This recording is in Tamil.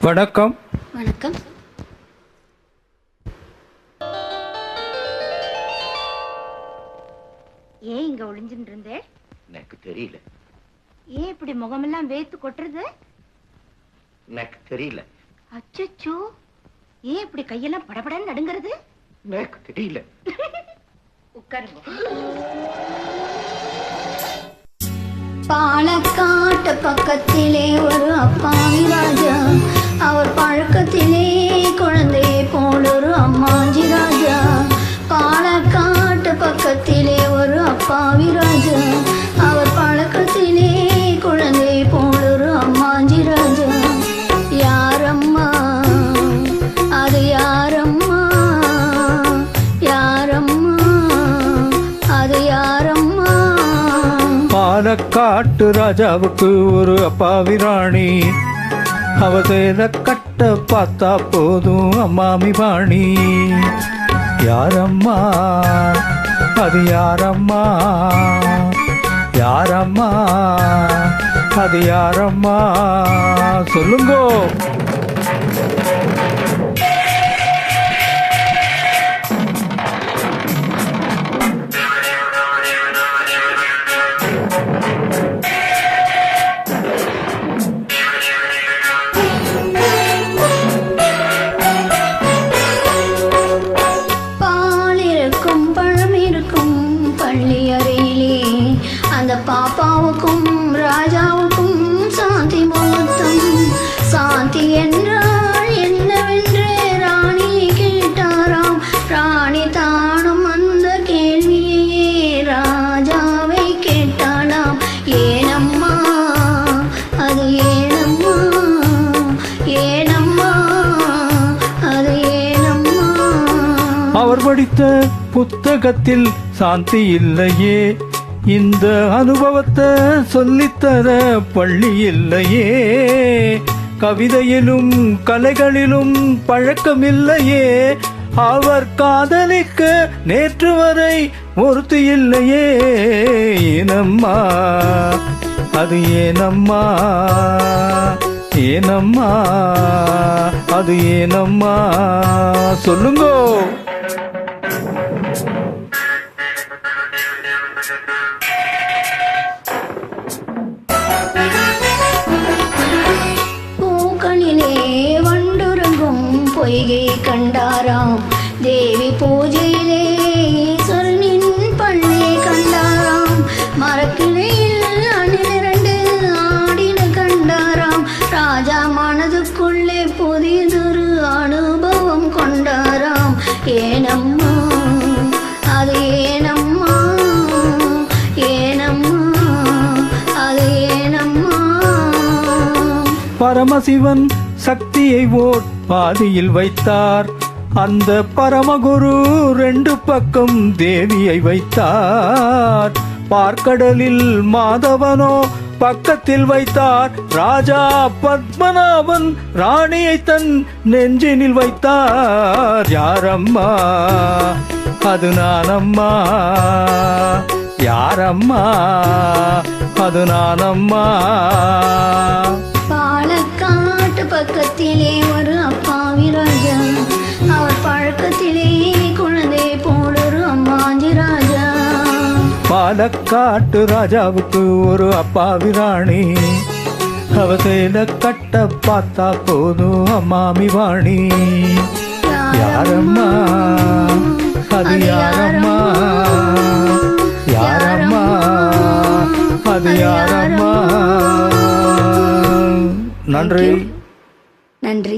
வணக்கம். வணக்கம். ஏன் இங்க ஒளிஞ்சுட்டு இருந்தே? எனக்கு தெரியல. ஏன் இப்படி முகமெல்லாம் வேத்து கொட்டுறது? எனக்கு தெரியல. அச்சச்சோ, ஏன் இப்படி கையெல்லாம் படபடன்னு நடுங்கிறது? எனக்கு தெரியல. உட்காருங்க. பாலக்காட்டு பக்கத்திலே ஒரு அப்பாவி ராஜா, அவர் பழக்கத்திலே குழந்தையை போல் ஒரு அம்மாஞ்சி ராஜா. பாலக்காட்டு பக்கத்திலே ஒரு அப்பாவி ராஜா, அவர் பழக்கத்திலே குழந்தையை போல் ஒரு அம்மாஞ்சி ராஜா. யாரம்மா அது, யாரம்மா யாரம்மா அது, யாரம்மா? பாலக்காட்டு ராஜாவுக்கு ஒரு அப்பாவி ராணி, அவ சேர கட்ட பார்த்தா போதும் அம்மாமி பாணி. யாரம்மா அது, யாரம்மா யாரம்மா அது, யாரம்மா சொல்லுங்கோ. அந்த பாப்பாவுக்கும் ராஜாவுக்கும் சாந்தி முகூர்த்தம். சாந்தி என்றால் என்னவென்று ராணியை கேட்டாராம். ராணி தானும் அந்த கேள்வியே ராஜாவை கேட்டாளாம். ஏனம்மா அது, ஏனம்மா ஏனம்மா அது, ஏனம்மா? அவர் படித்த புத்தகத்தில் சாந்தி இல்லையே, இந்த அனுபவத்தை சொல்லித்தர பள்ளி இல்லையே, கவிதையிலும் கலைகளிலும் பழக்கமில்லையே, அவர் காதலிக்க நேற்று வரை ஒருத்தி இல்லையே. ஏனம்மா அது, ஏனம்மா ஏனம்மா அது, ஏனம்மா சொல்லுங்கோ. பூக்களிலே வண்டுறங்கும் பொய்கை கண்டாராம். தேவி பூஜையிலே ஈஸ்வரனின் பள்ளி கண்டாராம். மரக்கிளையில் அணிலிரண்டு ஆடின கண்டாராம். ராஜா மனதுக்குள்ளே புதியதொரு அனுபவம் கொண்டாராம். ஏனம்மா அது, ஏனம்மா ஏனம்மா அது, ஏனம்மா? பரமசிவன் சக்தியை ஓர் பாதியில் வைத்தார், அந்த பரமகுரு ரெண்டு பக்கம் தேவியை வைத்தார். பார்க்கடலில் மாதவனோ பக்கத்தில் வைத்தார். ராஜா பத்மநாபன் ராணியை தன் நெஞ்சினில் வைத்தார். யாரம்மா அது, நானம்மா யாரம்மா அது, நானம்மா? பாலக்காட்டு பக்கத்திலே ஒரு அப்பாவி ராஜா, அவர் பழக்கத்திலே குழந்தை போல் ஒரு அம்மாஞ்சி ராஜா. பாலக்காட்டு ராஜாவுக்கு ஒரு அப்பாவி ராணி, அவ சேல கட்ட பார்த்தா போதும் அம்மாமி வாணி. யாரம்மா அது, யாரம்மா யாரம்மா அது, யாரம்மா? நன்றி. நன்றி.